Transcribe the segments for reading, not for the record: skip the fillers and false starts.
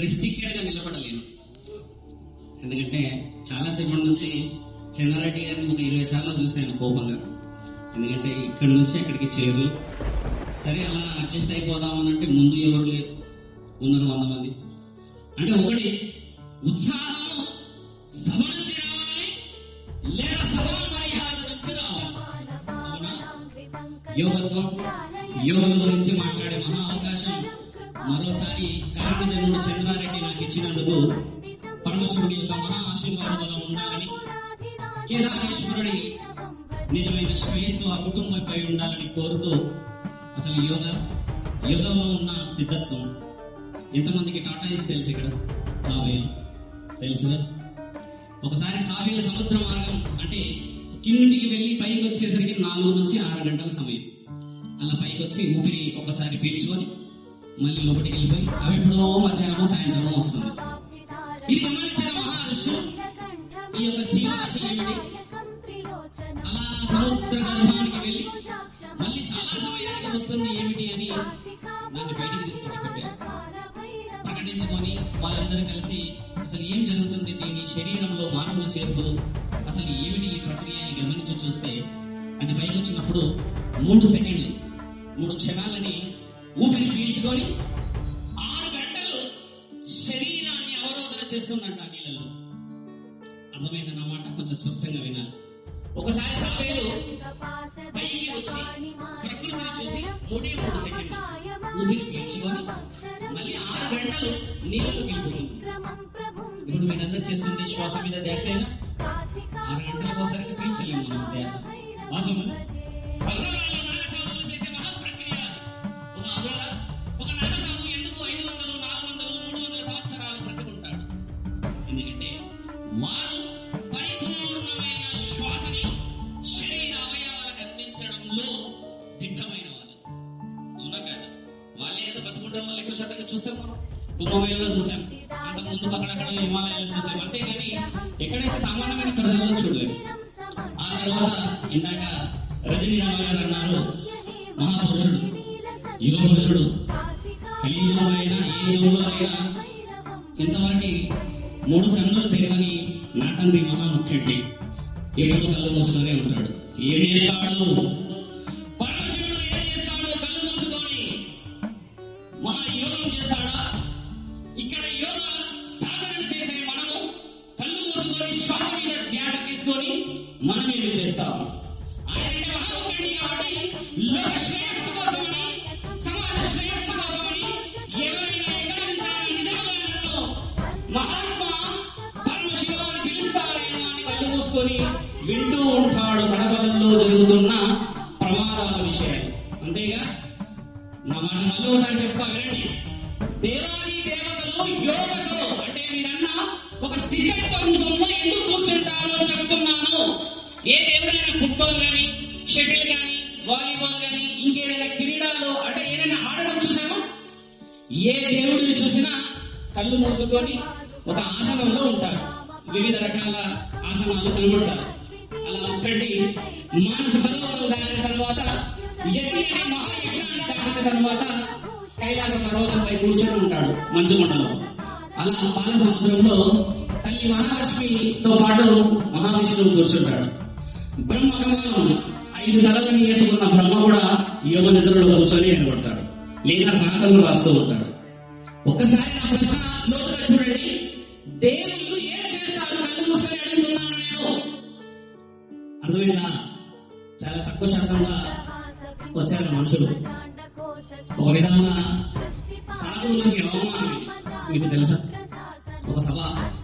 Restricted గా నిలబడలేను. ఎందుకంటే చాలాసేపటి నుంచి చెన్నారెడ్డి గారిని ఒక 20 సార్లు చూశాను కోపంగా. ఎందుకంటే ఇక్కడి నుంచి అక్కడికి చేరు, సరే అలా అడ్జస్ట్ అయిపోదామనంటే ముందు ఎవరు లేరు, ఉన్నారు 100 మంది. అంటే ఒకటి ఉత్సాహము సభ నుంచి రావాలి, లేదా సభా పరిహారం నుంచి రావాలి. యోగం గురించి మాట్లాడే మహా అవకాశం మరోసారి కార్యజనుడు చంద్రారెడ్డి నాకు ఇచ్చినందుకు పరమశివుడి యొక్క మహా ఆశీర్వాదంలో ఉండాలని, కేదారేశ్వరుడి నిజమైన శ్రేయస్సు ఆ కుటుంబంపై ఉండాలని కోరుతూ, అసలు యోగంలో ఉన్న సిద్ధత్వం ఎంతమందికి టాటా ఇస్ తెలుసు? ఇక్కడ కావేలు తెలుసుగా. ఒకసారి కావేలు సముద్ర మార్గం అంటే కిందికి వెళ్ళి పైకి వచ్చేసరికి 4 నుంచి 6 గంటల సమయం. అలా పైకి వచ్చి ఊపిరి ఒకసారి పీల్చుకొని మళ్ళీ లోపలికి వెళ్ళిపోయి అవి ఎప్పుడో మధ్యాహ్నం సాయంత్రం వస్తుంది. ఇది గమనించిన మహారుషులు ఈ యొక్క జీవరాశి ఏమిటి, అలా సముద్ర గర్భానికి వెళ్ళి మళ్ళీ చాలా సమయానికి వస్తుంది ఏమిటి అని దాన్ని బయటికి తీసుకొని ప్రకటించుకొని వాళ్ళందరూ కలిసి అసలు ఏం జరుగుతుంది, దీని శరీరంలో మానవుల చేరుకులు అసలు ఏమిటి ఈ ప్రక్రియ అని గమనించి చూస్తే అది పైకి వచ్చినప్పుడు 3 సెకండ్లు 3 క్షణాలని ఊపిరి పీల్చుకొని 6 గంటలు శరీరాన్ని అవరోధన చేస్తుందంట నీళ్ళలో. అర్థమైందన్నమాట, కొంచెం స్పష్టంగా వినాలి. ఒకసారి కావేలు పైకి వచ్చి ప్రకృతిని చూసి 3 సెకండ్లు ఊపిరి పీల్చుకొని మళ్ళీ 6 గంటలు నీళ్ళలో వెళ్ళిపోతుంది. ఇప్పుడు మీరందరూ చేస్తుంది శ్వాస మీద ధ్యాసైనా 6 గంటలకు ఒకసారికి పీల్చలేము మనం ధ్యాస. వాసం ఒక నడకాదు ఎందుకు 500, 400, 300 సంవత్సరాలు బ్రతుకుంటాడు. ఎందుకంటే వారు పరిపూర్ణమైన శ్వాసని శరీర అవయవాలకు అందించడంలో దిట్టమైన వాళ్ళు. అవునా కాదు? వాళ్ళు ఏదో బతుకుంటాం వాళ్ళు ఎక్కువ శాతంగా చూస్తాం. మనం కుంభమేళలో చూసాం, అంతకుముందు అక్కడక్కడ హిమాలయాలు చూసాం. అంతేగాని ఎక్కడైతే సామాన్యమైన ప్రజలను చూడలేదు. ఆ తర్వాత ఇందాక రజనీ రామ గారు అన్నారు, మహాపురుషుడు, యుగ పురుషుడు, కలియుగంలో అయినా ఏ యుగంలో అయినా ఇంతవరకు 3 కన్నులు తెరవని నా తండ్రి మహాముఖ్యుడి ఎప్పుడు కళ్ళు మూసుకునే ఉంటాడు. ఏం చేస్తాడు పరమశివుడు? ఏం చేస్తాడు? కళ్ళు మూసుకొని మహాయోగం చేస్తాడా? ఇక్కడ యోగ సాధన చేసే మనము కళ్ళు మూసుకొని శ్వాస మీద ధ్యాస తీసుకొని మనం ఏమి చేస్తాం? ఆయన మహాముఖ్యుడి కాబట్టి లోక శ్రేయస్సు కోసమని, సమాజ శ్రేయస్సు కోసమని ఎవరైనా ఎక్కడి నుంచి నిజంగా నన్ను మహాత్మా పరమశివాన్ని పిలుస్తారేమో అని కళ్ళు మూసుకొని వింటూ ఉంటాడు గడపలలో జరుగుతున్న ప్రమాదాల విషయాలు. అంతేగా? నా మాట మరోసారి చెప్తా వినండి. దేవాది దేవతలు యోగతో అంటే మీరన్న ఒక స్థితిత్వంలో ఎందుకు కూర్చుంటారో చెప్తున్నాను. ఏ దేవుడైనా ఫుట్బాల్ కానీ, షటిల్ కానీ, వాలీబాల్ కానీ, ఇంకేదైనా క్రీడల్లో అంటే ఏదైనా ఆడడం చూసామా? ఏ దేవుడిని చూసినా కళ్ళు మూసుకొని ఒక ఆసనంలో ఉంటారు. వివిధ రకాల ఆసనాలు కనబడతారు. అలా ఒకటి మానస సరోవరం దాటిన తర్వాత, యజ్ఞ మహాయజ్ఞాన్ని దాటిన తర్వాత కైలాస పర్వతంపై కూర్చొని ఉంటాడు మంచు మండలం. అలా పాల సముద్రంలో తల్లి మహాలక్ష్మితో పాటు మహావిష్ణువు కూర్చుంటాడు. బ్రహ్మకమలం 5 తలలను వేసుకున్న బ్రహ్మ కూడా యోగ నిద్రలో కూర్చొని ఏర్పడతాడు, లేదా రాతలు రాస్తూ ఉంటాడు. ఒక్కసారి నా ప్రశ్న లోతుగా చూడండి. దేవుళ్ళు ఏం చేస్తారు? కళ్ళు మూసుకొని అడుగుతున్నాను నేను. అర్థమైందా? చాలా తక్కువ శాతంగా వచ్చారు మనుషులు. ఒక విధంగా సాధువులకి అవమానం. మీకు తెలుసా? ఒక సభ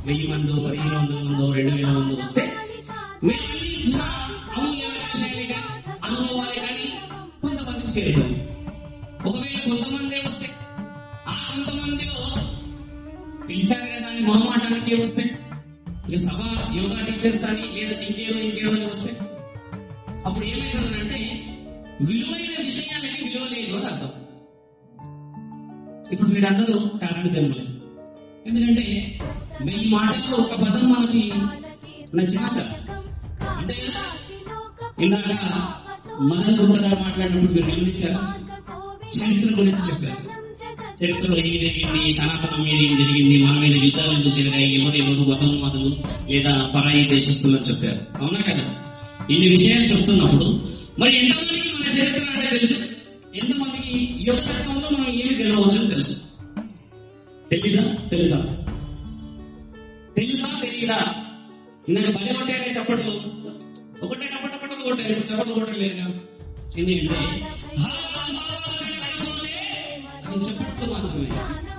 1000 మంది, 1500 మంది, 2000 మంది వస్తే అమూల్యమైన విషయాలే కానీ, అనుభవాలే కానీ కొంతమందికి చేరుతుంది. ఒకవేళ కొంతమంది వస్తే ఆ కొంతమందిలో పిలిచారు కదా అని మొహమాటానికి వస్తే, ఇక సభ యోగా టీచర్స్ అని లేదా ఇంకేదో అని వస్తే అప్పుడు ఏమైతుందంటే విలువైన విషయాలకి విలువ లేదు అని అర్థం. ఇప్పుడు మీరందరూ కారణ జన్మలే. ఎందుకంటే 1000 మాటల్లో ఒక పదం మనకి నచ్చిన చాలు. అంటే ఇందాక మదన్ గుప్తా గారు మాట్లాడినప్పుడు మీరు గమనించారు, చరిత్ర గురించి చెప్పారు. చరిత్రలో ఏం జరిగింది, సనాతనం మీద ఏం జరిగింది, మన మీద యుద్ధాలు ఎందుకు జరిగాయి, ఎవరు మతోన్మాదులు లేదా పరాయి దేశస్తులు చెప్పారు. అవునా కదా? ఇన్ని విషయాలు చెప్తున్నప్పుడు మరి ఎంతమందికి మన చరిత్ర అంటే తెలుసు? ఎంతమందికి యువతత్వంలో మనం ఏమి గెలవచ్చని తెలుసు? తెలీదా? తెలుసా? తెలీదా? నేను భలే ఉంటాయనే చెప్పట్లు ఒకటే టపటపటలు కొట్టారు, చెప్పట్లు కొట్టలేదుగా. ఎందుకంటే అది చెప్పట్లు మాత్రమే.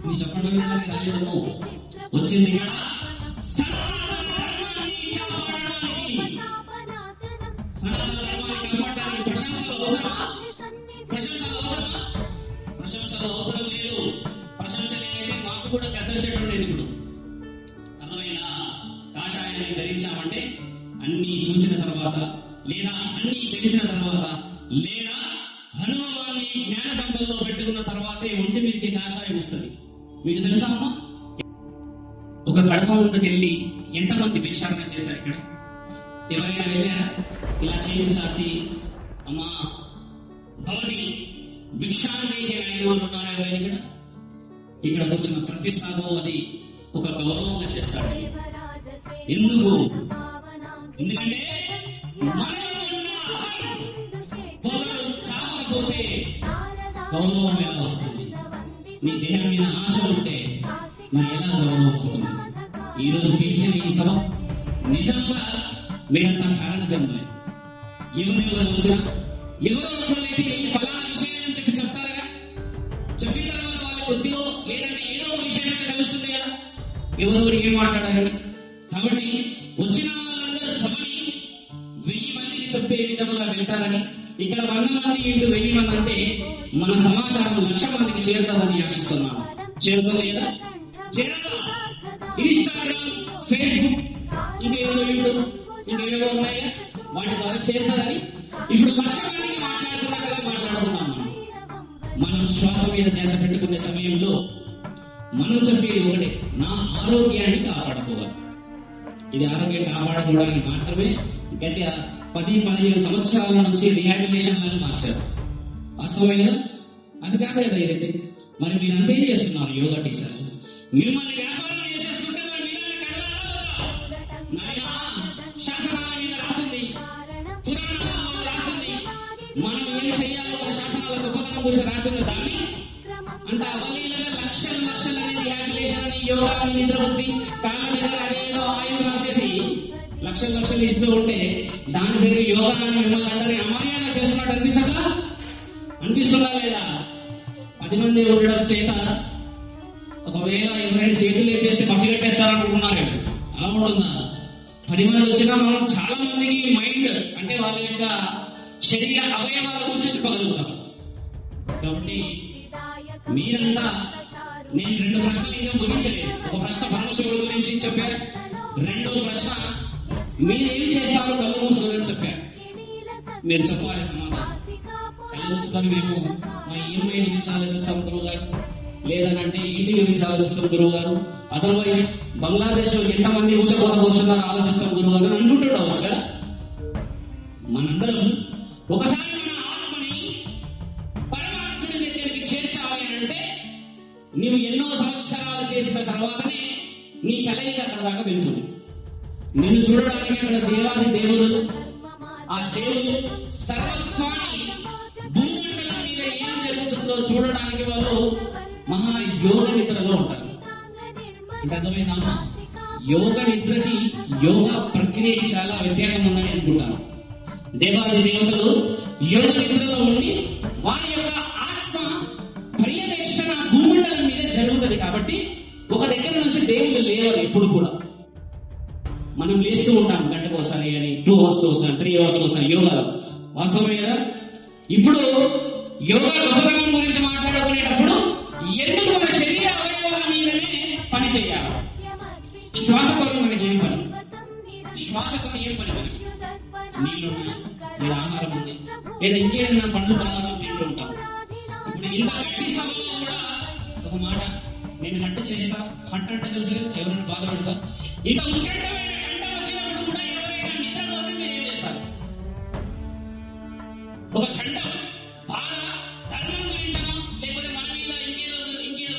నీ చెప్పడం రాలేదము వచ్చింది కదా. ప్రశంసలు అవసరం లేదు. ప్రశంసలు ఏంటంటే మాకు కూడా గద్దర్చడం లేదు. ఇప్పుడు అందమైన కాషాయాన్ని ధరించామంటే అన్ని చూసిన తర్వాత లేదా అన్ని తెలిసిన తర్వాత లేదా అనుభవాన్ని జ్ఞాన సంపదలో పెట్టుకున్న తర్వాతే ఒంటి మీదకి కాషాయం వస్తుంది. మీకు తెలుసా అమ్మా? ఒక కడప ముందుకు వెళ్ళి ఎంతమంది భిక్షాటన చేశారు? ఇక్కడ ఎవరైనా వెళ్ళారా? ఇలా చేసి చాచి అమ్మా భవతి భిక్షానికి అయిన వాళ్ళు ఉన్నారా? ఎవరైనా ఇక్కడ కూర్చున్న ప్రతి సాగు అది ఒక గౌరవంగా చేస్తాడు. ఎందుకు? ఎందుకంటే చావకపోతే గౌరవం ఎలా వస్తుంది? నీ దేహం మీద ఆశ ఉంటే మరి ఎలా గౌరవం వస్తుంది? ఈరోజు పిలిచిన ఈ సభ నిజంగా మీరంతా కారణ జన్మలే. ఎవరెవరు వచ్చినా ఎవరైతే ఈ ఫలానా విషయాన్ని చెప్పి చెప్తారుగా, చెప్పిన తర్వాత వాళ్ళ కొద్దిలో లేదంటే ఏదో ఒక విషయాన్ని తెలుస్తుంది కదా ఎవరెవరు ఏం మాట్లాడాలని. కాబట్టి వచ్చిన వాళ్ళందరూ సభని 1000 మందికి చెప్పే విధంగా వెళ్తారని, ఇక్కడ 100 మంది ఇంటూ 1000 మంది అంటే మన సమాచారం 1,00,000 మందికి చేరుతామని ఆశిస్తున్నాను. చేరుతుంది కదా? చేరాలా? ఇన్స్టాగ్రామ్, ఫేస్బుక్, ఇంకేదో యూట్యూబ్, ఇంకేదో ఉన్నాయి, వాటి ద్వారా చేరుతుందని ఇప్పుడు 1,00,000 మందికి మాట్లాడుతున్నాం. మనం శ్వాస మీద ధ్యాస పెట్టుకునే సమయంలో మనం చెప్పేది ఒకటే, నా ఆరోగ్యాన్ని కాపాడుకోవాలి. ఇది ఆరోగ్యం కాపాడుకోవడానికి మాత్రమే గత 10-15 సంవత్సరాల నుంచి రిహాబిలిటేషన్ అని మార్చారు. వాస్తవమైన అది కాదు కదా ఇదైతే. మరి మీరు అంతేం చేస్తున్నారు? యోగా టీచర్ మిమ్మల్ని వ్యాపారం చేసేస్తుంటే శాసనాల మీద రాసింది, పురాణాలలో రాసింది, మనం ఏం చెయ్యాలో శాసనాల గొప్పతనం గురించి రాసింది. దాన్ని అంత అవలీలగా లక్షల రిహాబిలిటేషన్ అని యోగా అని నిద్ర వచ్చి కాళ్ళ మీద అదేదో ఆయుధం రాసేసి లక్షలు ఇస్తూ ఉంటే దాని పేరు యోగా అని మిమ్మల్ని అందరినీ అమర్యాద చేస్తున్నట్టు అనిపిస్తుందా లేదా? 10 మంది ఉండడం చేత ఒకవేళ ఎవరైనా చేతులు ఎత్తేస్తే పసి కట్టేస్తారనుకుంటున్నారు. అలా ఉంటుందా? 10 మంది వచ్చినా మనం చాలా మందికి మైండ్ అంటే వాళ్ళ యొక్క శరీర అవయవాల గురించి చెప్పగలుగుతాం. కాబట్టి మీరంతా, నేను 2 ప్రశ్నలు ఇంకా ముగించలేదు. ఒక ప్రశ్న పరమశివుడి గురించి చెప్పారు, రెండో ప్రశ్న మీరేం చేస్తారో కళ్ళు మూసుకొని చెప్పారు. మీరు చెప్పాలి సమాధానం. కళ్ళు మూసుకొని మేము మా ఈఎంఐ గురించి ఆలోచిస్తాం గురువు గారు, లేదనంటే ఇంటి గురించి ఆలోచిస్తాం గురువు గారు, అదర్వైజ్ బంగ్లాదేశ్ లో ఎంతమంది ఊచకోత వస్తున్నారో ఆలోచిస్తాం గురువు గారు అనుకుంటుండవచ్చు కదా. మనందరం ఒకసారి మన ఆత్మని పరమాత్ముడి దగ్గరికి చేర్చాలి అంటే నీవు ఎన్నో సంవత్సరాలు చేసిన తర్వాతనే నీ కలయిక అక్కడ దాకా వెళ్తుంది. నిన్ను చూడడానికి అక్కడ దేవాది దేవుడు, ఆ దేవుడు సర్వస్వామి భూమండలం మీద ఏం జరుగుతుందో చూడడానికి వాళ్ళు మహా యోగ నిద్రలో ఉంటారు. ఇది అర్థమైందా? యోగ నిద్రకి యోగా ప్రక్రియకి చాలా వ్యత్యాసం ఉందని అనుకుంటాను. దేవాది దేవతలు యోగ నిద్రలో ఉండి వారి యొక్క ఆత్మ పర్యవేక్షణ భూమండలం మీద జరుగుతుంది. కాబట్టి ఒక దగ్గర నుంచి దేవుళ్ళు లేవరు ఎప్పుడు కూడా. మనం లేస్తూ ఉంటాం గంటకోసారి అని, 2 hours ఒకసారి, 3 hours ఒకసారి యోగాలో. వాస్తవమే కదా? ఇప్పుడు యోగా గొప్పతనం గురించి మాట్లాడుకునేటప్పుడు ఎందుకు మన శరీర అవయవాల మీదనే పని చేయాలి? శ్వాసకోశం మనకి ఏం పని? శ్వాసకోశం ఏం పని? నీళ్ళు లేదా ఆహారం ఉంది లేదా ఇంకేదైనా పండ్లు పదార్థాలు తింటూ ఉంటాం. ఇప్పుడు ఇంత గట్టి సభలో కూడా ఒక మాట, నేను హట్టు చేస్తా. హట్టు అంటే తెలుసు, ఎవరైనా బాధ పెడతా. ఇంకా ఉత్కంఠమైన గంట వచ్చినప్పుడు కూడా ఎవరైనా నిద్రపోతే మీరు ఏం చేస్తారు? ఒక గంట బాగా ధర్మం గురించా లేకపోతే మన మీద ఇంకేదో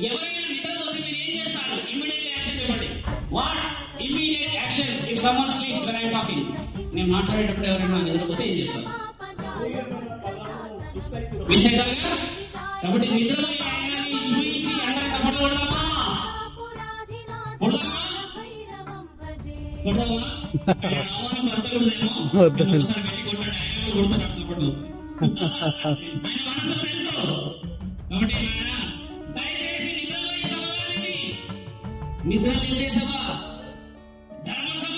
ఎవరైనా నిద్రపోతే మీరు ఏం చేస్తారు? ఇమ్మీడియట్ యాక్షన్ చెప్పండి. What immediate action if someone sleeps when I am talking? నేను మాట్లాడేటప్పుడు ఎవరైనా నిద్రపోతే ఏం చేస్తారు? విశేషంగా కాబట్టి నిద్రపోయి ఆయనని చూపించి అందరికి చప్పట్లు కొడదామా? కొడదామా? కొడదామా? రావాలని భర్తలుదేమో ఒకసారి వెళ్ళి కొట్టాడు, ఆయన కొడుతున్నాడు చప్పట్లు. ఆయన మనసు తెలుసు. కాబట్టి దయచేసి నిద్రపోయే సభ, నిద్ర లేదే సభ, ధర్మసభ,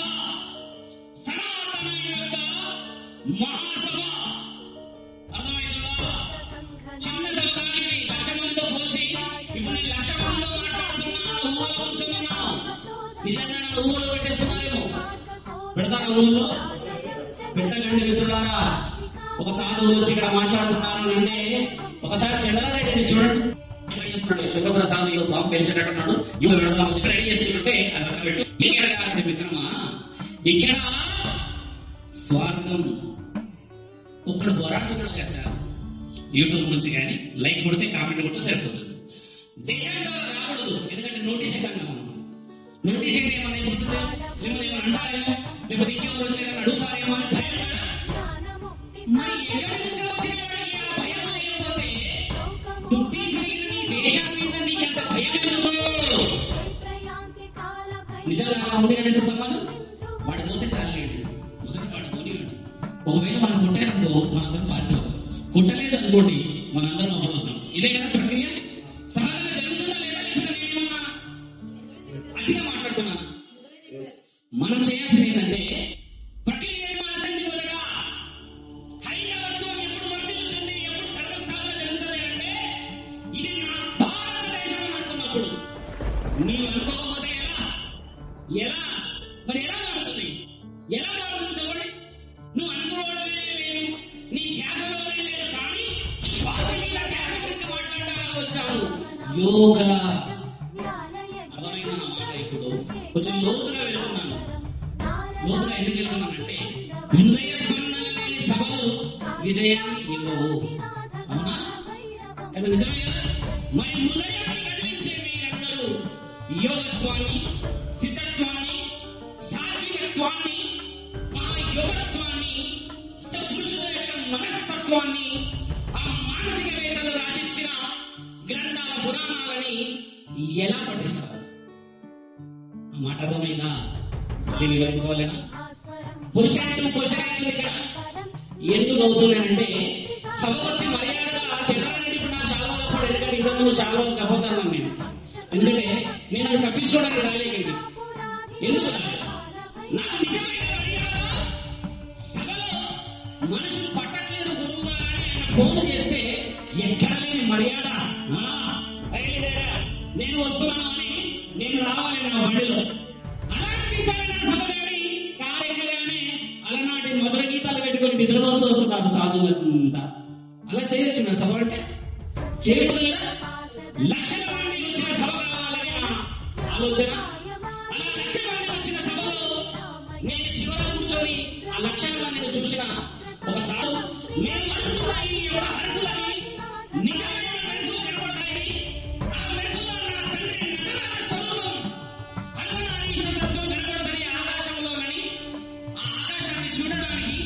సనాతన యొక్క మహాసభ. అర్థమైందా? చిన్న సభ కాదు, 1,00,000 మందితో పోల్చి ఇప్పుడు నేను 1,00,000 మందిలో మాట్లాడుతున్నాను. ఊళ్ళో కూర్చున్నాను. నిజంగా నా ఊళ్ళో పెట్టేస్తున్నారేమో. పెడతాను ఊళ్ళో పెట్టకండి మిత్రులారా. ఒక సాధువు వచ్చి ఇక్కడ మాట్లాడుతున్నాను అంటే ఒకసారి చంద్రారెడ్డిని చూడండి. శుభప్రసాద్ బాంబు పేల్చేటట్టున్నాడు. ఇవి పెడతాము ఇక్కడ రెడీ చేసి అక్కడ పెట్టు. ఇక్కడ మిత్రమా, ఇక్కడ స్వార్థం ఒక్కడు పోరాడుతున్నాడు కదా. యూట్యూబ్ నుంచి కానీ లైక్ కొడితే కామెంట్ కొడితే సరిపోతుంది. దేశంలో రాకూడదు, ఎందుకంటే నోటీస్ ఇద్దాం. నోటీస్ అయితే ఏమన్నా అయిపోతుంది, మిమ్మల్ని ఏమైనా అంటారేమో, లేకపోతే ఇంకెవరు వచ్చారని అడుగుతారేమో అని భయం కదా. మరి ఎక్కడి నుంచి వచ్చేవాడికి ఆ భయం లేకపోతే తుట్టి దేశం మీద నీకు ఎంత భయం ఎందుకు? నిజంగా ఉండే సమాజం వాడు పోతే చాలండి. మొదటి వాడు పోనివాడు. ఒకవేళ మనం కొట్టారనుకో మనందరం పార్టీ, కొట్టలేదు అనుకోండి మనందరం అవసరం. ఇదే కదా ప్రక్రియ. సమాజంగా జరుగుతుందా లేదా? ఇప్పుడు నేనేమన్నా అతిగా మాట్లాడుతున్నా. మనం చేయాల్సింది ఏంటంటే ప్రక్రియ మాత్రం మొదగా హైదరాబాద్లో ఎప్పుడు వర్తిల్లుతుంది, ఎప్పుడు ధర్మస్థాపన జరుగుతుంది అంటే ఇది నా భారతదేశం అనుకున్నప్పుడు. నీవు అనుకోకపోతే ఎలా మరి ఎలా మారుతుంది? ఎలా మారుతుంది చెప్పండి? నువ్వు అనుకోవడమే లేదు, నీ ధ్యాసలోనే లేదు, కానీ శ్వాస మీద ధ్యాస గురించి మాట్లాడడానికి వచ్చాను. యోగా అర్థమైన మాట. ఇప్పుడు కొంచెం లోతుగా వెళ్తున్నాను. లోతుగా ఎందుకు వెళ్తున్నానంటే హృదయ స్పందన లేని సభలు విజయాన్ని ఇవ్వవు. అవునా? అది నిజమే కదా. మరి హృదయాన్ని కదిలించే మీరందరూ యోగత్వాన్ని, సిద్ధత్వాన్ని, సాత్వికత్వాన్ని, మహాయోగత్వాన్ని, సత్పురుషుల యొక్క మనస్తత్వాన్ని, ఆ మానసికవేత్తలు రాసించిన గ్రంథాల పురాణాలని ఎలా పఠిస్తారు? ఆ మాట అర్థమైందా? దీన్ని వివరించవలేనా? పురుషార్థం ఇక్కడ ఎందుకు అవుతున్నానంటే సభ వచ్చి మర్యాదగా చంద్రారెడ్డి ఇప్పుడు నాకు చాలా గొప్ప, ఎందుకంటే ఇంతకుముందు చాలా గొప్పతాను నేను. ఎందుకంటే నేను అది తప్పించుకోవడానికి రాలేకండి. ఎందుకు రాలేదు? నాకు నిజమైన మర్యాద సభలో మనుషులు పట్టట్లేదు గురువు గారు అని ఆయన ఫోన్ చేస్తే ఎక్కడ లేని మర్యాద. నేను వస్తున్నాను అని నేను రావాలి నా బండిలో. అలాంటి సభ కానీ కార్యక్రమాన్ని అలనాటి మధుర గీతాలు పెట్టుకొని నిద్రపోతూ వస్తున్నారు సాధువులంతా. అలా చేయొచ్చు నా సభ అంటే చేయకూడదు కదా. లక్షల మంది వచ్చిన సభ కావాలని ఆలోచన. అలా లక్షల మంది వచ్చిన సభలో నేను చివర కూర్చొని ఆ లక్షల మందిని చూసిన ఒక సాధు నేను మనసున్నాయి ఎవరు అర్హులని నిజమైన మెరుగులు కనబడతాయి. ఆ మెరుగులో నా తండ్రి నగరాల స్వరూపం అరుణారీశ్వరత్వం కనబడతాయి ఆకాశంలో. కానీ ఆ ఆకాశాన్ని చూడడానికి,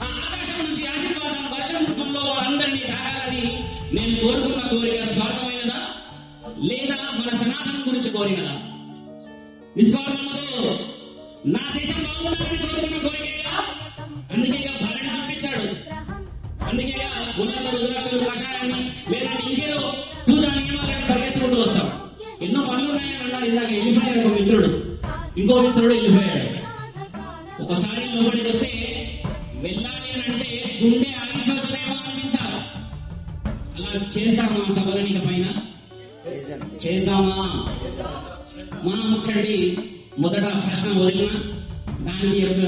ఆ ఆకాశం నుంచి ఆశీర్వాదం వర్షం రూపంలో అందరినీ తాగాలని నేను కోరుకున్న కోరిక స్వార్థమైనదా లేదా మన సనాతనం గురించి కోరినదా? నిస్వార్థంతో నా దేశం బాగుండాలని కోరుకున్న కోరికగా. అందుకేగా భరణ పంపించాడు. అందుకేగా ఉన్నత రుద్రాక్షలు కషాయాన్ని లేదంటే ఇంకేదో పూజా నియమాలను పరిగెత్తుకుంటూ వస్తాం. ఎన్నో పనులు ఉన్నాయని అన్నారు. ఇందాక వెళ్ళిపోయాడు ఒక మిత్రుడు, ఇంకో మిత్రుడు వెళ్ళిపోయాడు. ఒకసారి లోపలికి వస్తే వెళ్ళాలి అని అంటే గుండె ఆగిపోతుందేమో అనిపించాలి. అలా చేస్తామా సభలనిక పైన? చేద్దామా? మా ముఖ్యండి మొదట ప్రశ్న వదిలిన దానికి యొక్క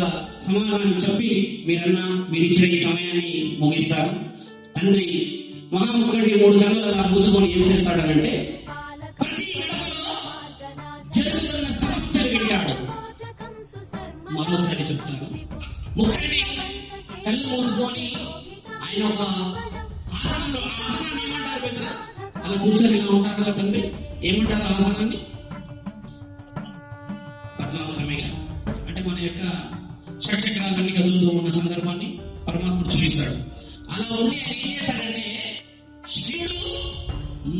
సమాధానం చెప్పి మీరన్నా మీరు ఇచ్చిన ఈ సమయాన్ని ముగిస్తారు. తండ్రి మహాముఖండి 3 గంటలు అలా మూసుకొని ఏం చేస్తాడనంటే ప్రతి గడపలో జరుగుతున్న సమస్యలు వింటాడు. మరోసారి చెప్తాను. ముఖండి కళ్ళు మూసుకొని ఆయన ఒక ఆసనంలో, ఆసనాన్ని ఏమంటారు అలా కూర్చొని ఇలా ఉంటారు కదా తండ్రి, ఏమంటారు ఆసనాన్ని? పద్మాసనమేగా. అంటే మన యొక్క షట్చక్రాలన్నీ కదులుతూ ఉన్న సందర్భాన్ని పరమాత్ముడు చూపిస్తాడు. అలా ఉండి ఆయన ఏం చేశాడంటే, శివుడు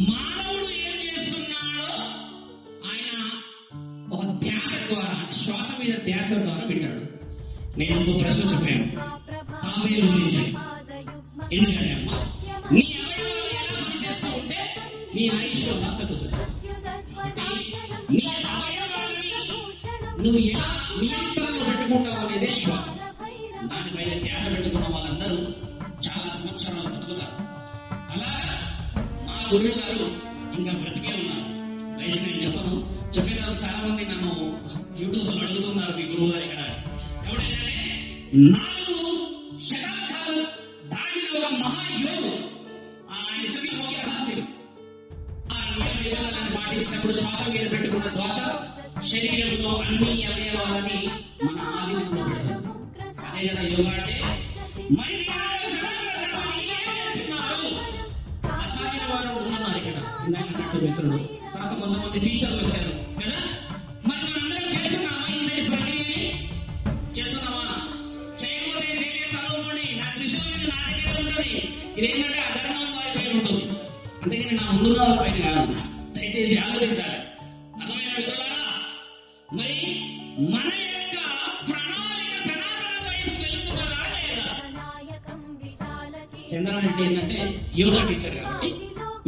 మానవుడు ఏం చేస్తున్నాడో ఆయన ఒక ధ్యాస ద్వారా, శ్వాస మీద ధ్యాస ద్వారా వింటాడు. నేను ఇంకో ప్రశ్న చెప్పాను తాబేలు గురించి. ఎందుకంటే అమ్మ, నీ అవయవాలు ఎలా పనిచేస్తూ ఉంటే నీ ఆయుష్లో తగ్గుతుంది. నీ అవయవాన్ని నువ్వు ఎలా నియంత్రణలో పెట్టుకుంటావు అనేదే శ్వాస. దానిపైన ధ్యాస పెట్టుకున్న వాళ్ళందరూ చాలా సంవత్సరాలు బతుకుతారు. అలాగా మా గురువు గారు ఇంకా బ్రతికే ఉన్నారు. వయసు నేను చెప్పేదారు. చాలా మంది నన్ను యూట్యూబ్ లో అడుగుతున్నారు, మీ గురువు గారు ఇక్కడ ఎవడైనా 4 శతాబ్దాలు దాటిన ఒక మహాయోగు ఆయన చెప్పి ఒక రహస్యం. ఆ నియమాలను పాటించినప్పుడు శ్వాస మీద పెట్టుకున్న ధ్యాస శరీరంలో అన్ని అవయవాలని మన ఆధీనంలో పెడతాం. అదే కదా యోగా అంటే. మరి అసాధ్యమైన వారు ఉన్నారు ఇక్కడ, ఇందాక అన్నట్టు మిత్రుడు. తర్వాత కొంతమంది టీచర్లు వచ్చారు కదా. మరి మనందరం చేస్తున్నామా ఈ ప్రక్రియని? చేస్తున్నామా? చేయకపోతే అనుకోండి, నా దృష్టిలో నా దగ్గర ఉంటుంది. ఇదేంటంటే అధర్మం వారి పైన ఉంటుంది, అందుకని నా ముందు వాళ్ళ పైన కాదు. దయచేసి ఆలోచించాలి. అర్థమైన మిత్రులారా, మరి మన యొక్క ప్రణాళిక సనాతన వైపు వెళ్తున్నదా లేదా? చంద్రారెడ్డి ఏంటంటే యోగా టీచర్ కాబట్టి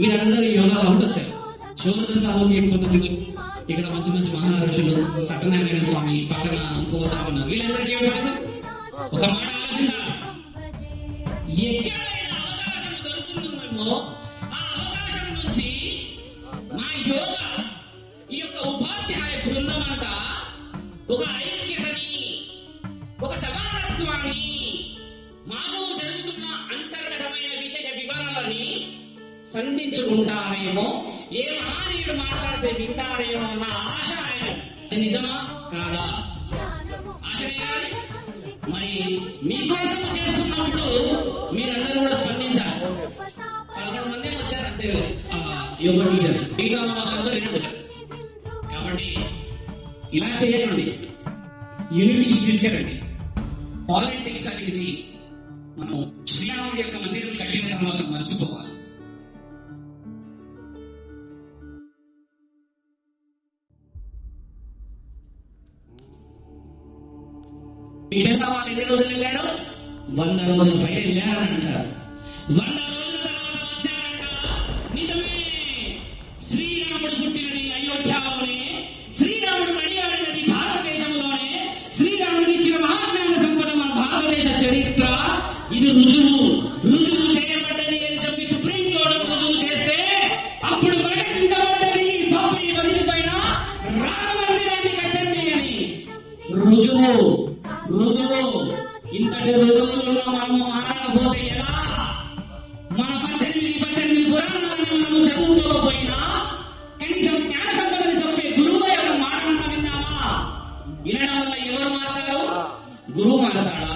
మీరందరూ యోగా కాబట్టి వచ్చారు. శోభన సామూహ్యం పొందుతుంది. ఇక్కడ మంచి మంచి మహారాజులు, సత్యనారాయణ స్వామి, పక్కన ఇంకో సాగున్నారు. వీళ్ళందరికీ ఏమంటారు? ఒక మాట ఆలోచించాలి. ఎక్కడైనా అవకాశం దొరుకుతుందేమో ఆ అవకాశం నుంచి మా యోగా ఈ యొక్క ఉపాధ్యాయ బృందం అంతా ఒక ఐక్యతని, ఒక సమానత్వాన్ని, మాలో జరుగుతున్న అంతర్గతమైన విషయ వివరాలని సంధించుకుంటారేమో, ఏ మహానీయుడు మాట్లాడితే వింటారేమో అన్న ఆశ ఆయన. నిజమా కాదా? ఆశ కాదు. మరి మీకోసం చేస్తున్నప్పుడు మీరందరూ కూడా స్పందించాలి. 11 మంది వచ్చారు అంతే యోగా టీచర్స్. మిగతా వాళ్ళందరూ వచ్చారు. కాబట్టి ఇలా చేయకండి, యూనిటీ తీసుకెళ్ళండి. పాలిటిక్స్ అనేది మనం శ్రీరాముడి యొక్క మందిరం కట్టిన తర్వాత మర్చిపోవాలి. వాళ్ళు ఎన్ని రోజులు వెళ్ళారు? 100 రోజుల పైన వెళ్ళారని అంటారు. 100 రోజుల తర్వాత వచ్చారంట. నిజమే, శ్రీరాముడు పుట్టినది అయోధ్యలోనే, శ్రీరాముడు నడియాడినది భారతదేశంలోనే, శ్రీరాముడికి ఇచ్చిన మహాజ్ఞాన సంపద మన భారతదేశ చరిత్ర. ఇది రుజువు చేయబడ్డది అని చెప్పి సుప్రీంకోర్టు రుజువు చేస్తే అప్పుడు ప్రకటించబడ్డది బాబీ బదిలీ పైన రామ మందిరాన్ని కట్టండి అని. రుజువు ఇంతటి రుజువులలో మనము మారకపోతే ఎలా? మన 18 పురాణాలను మనము చదువుకోకపోయినా కనీసం జ్ఞాన సంపదని చెప్పే గురువు యొక్క మాటలను విన్నామా? వినడం వల్ల ఎవరు మారతారు? గురువు మారతాడా?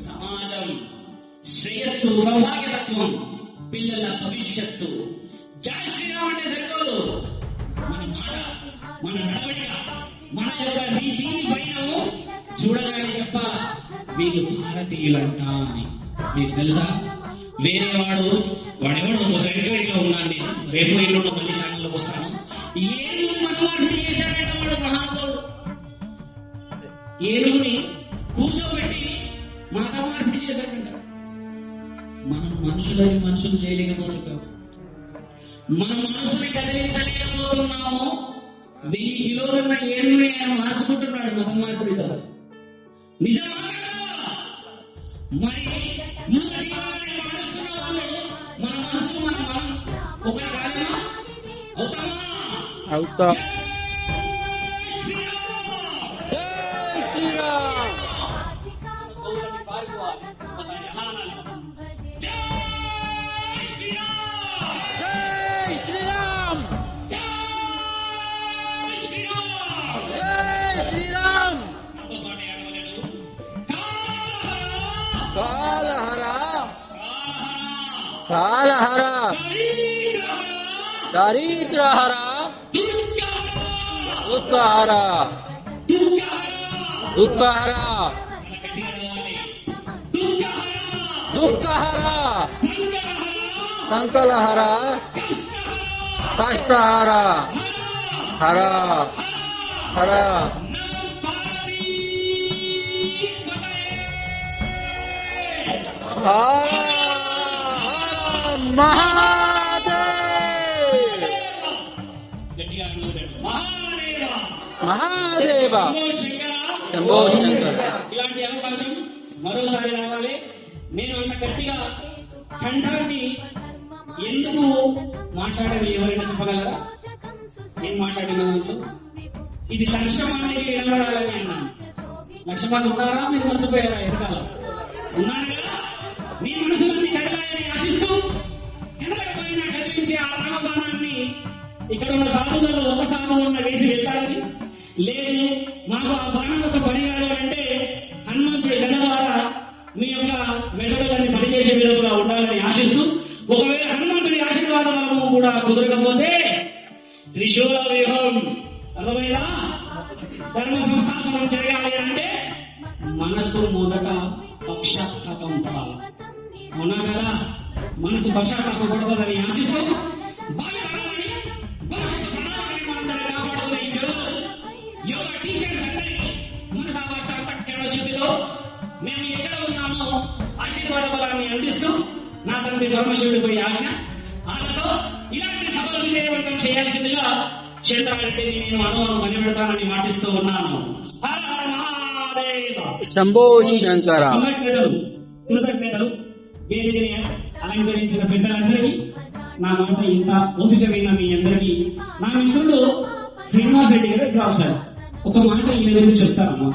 సమాజం శ్రేయస్సు, సౌభాగ్యతత్వం, పిల్లల భవిష్యత్తు. జై శ్రీరామ్ అంటే సరిపోదు. మన మాట, మన నడవడిక, మన యొక్క రీతి పైన చూడగానే చెప్పాలా వీళ్ళు భారతీయులంట అని. మీకు తెలుసా? వేరే వాడెవడు రైతుగా ఉన్నాండి, రేపు ఇల్లు మళ్ళీ సంఘంలోకి వస్తాను. ఏనుగుని మనవాడిని చేశాడంట వాడు మహానుభావుడు. ఏనుగుని కూర్చోబెట్టి మతమార్పిడి చేశాడంట. మనం మనుషులు చేయలేకపోతున్నాం. మన మనసుని కదిలించలేకపోతున్నాము. 1000 కిలోలున్న ఏనుగుని ఆయన మార్చుకుంటున్నాడు మతం మార్పిడితో. నిజమా? మరి మారుస్తున్న వాళ్ళు మన మనసును మనం ఒకటి కాలేమా? అవుతా. కాలహర దరిద్రహర దుఃఖహర దుఃఖహర దుఃఖహర సంకలహర కష్టహర హర హర మహాదేవ శంభో శంకర. ఇలాంటి అవకాశం మరోసారి రావాలి. నేను అంత గట్టిగా కంఠాన్ని ఎందుకు మాట్లాడని ఎవరైనా చెప్పగలరా? నేను మాట్లాడిన ఇది లక్ష మందికి వినబడాలని అన్నాను. లక్ష మంది ఉన్నారా? మీరు మర్చిపోయారా? ఎదగాల ఉన్నారు కదా. మీ మనసులన్నీ కదలాలని ఆశిస్తూ కదలకపోయినా కదిలించే ఆ రామబాణాన్ని ఇక్కడ ఉన్న సాధువులలో ఒక సాధువు వేసి వెళ్తాడని లేదు. మాకు ఆ బాణం ఒక పని కావాలంటే హనుమంతుడి గద ద్వారా మీ యొక్క మెదడులన్నీ పనిచేసే విధంగా ఉండాలని ఆశిస్తూ, ఒకవేళ హనుమంతుడి ఆశీర్వాదము కూడా కుదరకపోతే త్రిశూల వ్యూహం అర్థమైనా ధర్మ సంస్థాపనం చేయాలి అంటే మనసు మొదట పక్షాత్తాపం పడాలి. అవునా కదా? మనసు పక్షాత్తాపం పడదని ఆశిస్తూ యోగా టీచర్స్ అంటే మనసు శక్తితో మేము ఎక్కడ ఉన్నామో ఆశీర్వాద బలాన్ని అందిస్తూ నా తండ్రి పరమశివుడిపై ఆజ్ఞ ఆమెతో ఇలాంటి సభలు విజయవంతం చేయాల్సిందిగా చంద్రారెడ్డిని నేను అనుభవం కనిపెడతానని మాటిస్తూ ఉన్నాను. హర హర మహాదేవ శంభో శంకర. కృతజ్ఞతలు. వేదికని అలంకరించిన పెద్దలందరికీ నా మాట ఇంత ఓపిక విన్న మీ అందరికీ నా మిత్రుడు శ్రీనివాస్ రెడ్డి గారు డ్రాప్ సార్ ఒక మాట ఈ గురించి చెప్తారమ్మా.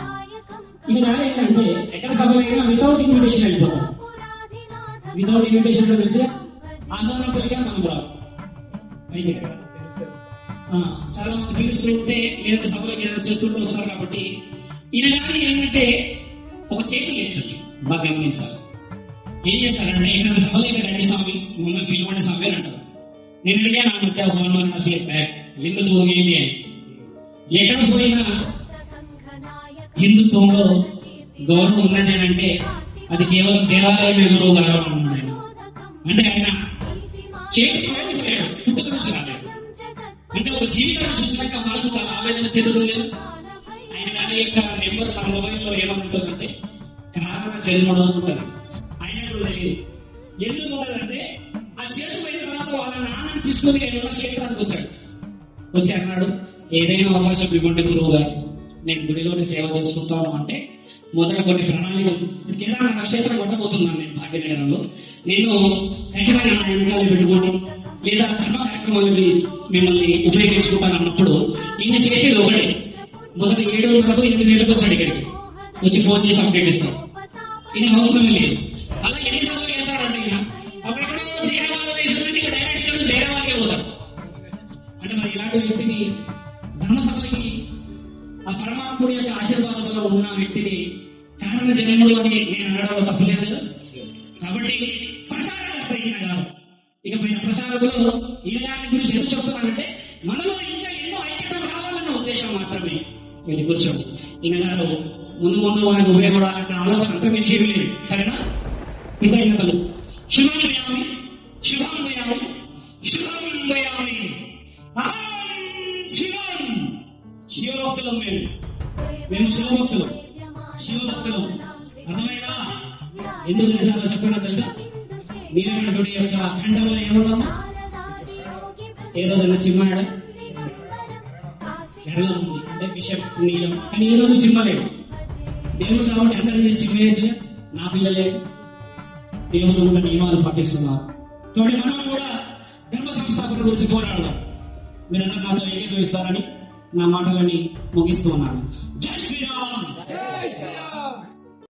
ఇది ఏంటంటే ఎక్కడ సభలైనా వితౌట్ ఇన్విటేషన్ అయిపోతాం. వితౌట్ ఇన్విటేషన్ తెలిసే ఆహ్వానం కలిగా మనం రావు. చాలా మంది పిలుస్తుంటే లేదంటే సభలోకి ఏదైనా చేస్తుంటూ వస్తారు. కాబట్టి ఈయన కానీ ఏంటంటే ఒక చేతి లేస్తుంది బాగా గమనించాలి. ఏం చేస్తారంటే ఏదైనా సభలోకి రండి స్వామి మమ్మల్ని పిలవండి స్వామి అని అంటారు. నేను అడిగాను ఆ మధ్య 1.5 years బ్యాక్ ఎందుకు ఏంటి అని. ఎక్కడ పోయినా హిందుత్వంలో గౌరవం ఉన్నది అని అంటే అది కేవలం దేవాలయమే గురువు గౌరవం ఉన్నది. అంటే ఆయన చేతి పుట్టుక నుంచి రాలేదు. అంటే ఒక జీవితాన్ని చూసినాక మనసు చాలా ఆవేదన చెందుతుంది. ఆయన గారి యొక్క నెంబర్ నా మొబైల్లో ఏమంటుందంటే కారణ జన్మడం ఉంటుంది. ఆయన కూడా తెలియదు ఎందుకు ఉంటుందంటే ఆ చేతి పోయిన తర్వాత వాళ్ళ నాన్నని తీసుకుని ఆయన క్షేత్రానికి వచ్చాడు. వచ్చి అన్నాడు ఏదైనా అవకాశం ఇవ్వండి గురువు గారు, నేను గుడిలోనే సేవ చేసుకుంటాను అంటే మొదట కొన్ని ప్రణాళికలు కేదార్ నక్షత్రం కొట్టబోతున్నాను నేను భాగ్యనగరంలో. నేను ఖచ్చితంగా నా వెనకాల పెట్టుకోండి లేదా ధర్మ కార్యక్రమాలకి మిమ్మల్ని ఉపయోగించుకుంటాను అన్నప్పుడు ఈయన చేసేది ఒకటే. మొదటి 7:30 8 వచ్చాడు ఇక్కడికి. వచ్చి ఫోన్ చేసి అప్డేట్ ఇస్తాం. ఈయన అవసరమే లేదు. అలా ఎన్ని సభలు వెళ్తాడంటే ఈయన అప్పుడెక్కడో జయరాబాద్ వేసిందంటే ఇక డైరెక్ట్ ఇక్కడ జయరాబాద్కే పోతాడు. అంటే మరి ఇలాంటి వ్యక్తిని ధర్మసభకి ఆ పరమాత్ముడి యొక్క ఆశీర్వాదంలో ఉన్న వ్యక్తిని కారణ జన్మలు అని నేను అనడంలో తప్పలేదు. కాబట్టి ప్రసారకర్త ఈయన గారు. ఇకపైన ప్రసారంలో ఈయన గారి గురించి ఎందుకు చెప్తున్నానంటే మనలో ఇంకా ఎన్నో ఐక్యతలు రావాలన్న ఉద్దేశం మాత్రమే. వీళ్ళ కూర్చోండి. ఈయన గారు ముందు ముందు మనకు ఉపయోగపడాలన్న ఆలోచన అంతమించి ఏమీ లేదు. సరేనా? కృతజ్ఞతలు. శుభాన్వయామి శుభాన్వయామి శుభాన్వయామి. శివం శివభక్తులం మేము శివభక్తులం శివభక్తులం. అర్థమైనా? ఎందుకు నిజాలు చెప్పినా తెలుసా? నీలకంఠుడి యొక్క ఖండంలో ఏముంటాము? ఏ రోజైనా చిమ్మాడా? ఎర్రలో ఉంది అంటే విషయం నీలం. కానీ ఏ రోజు చిమ్మలేడు. దేవుడు కాబట్టి అందరినీ చిమ్మేయచ్చు. నా పిల్లలే దేవుడు కూడా నియమాలు పాటిస్తున్నారు. కాబట్టి మనం కూడా ధర్మ సంస్థాపన గురించి పోరాడదాం. మీరందరూ నాతో ఏకీభవిస్తారని నా మాటలని ముగిస్తూ ఉన్నాను.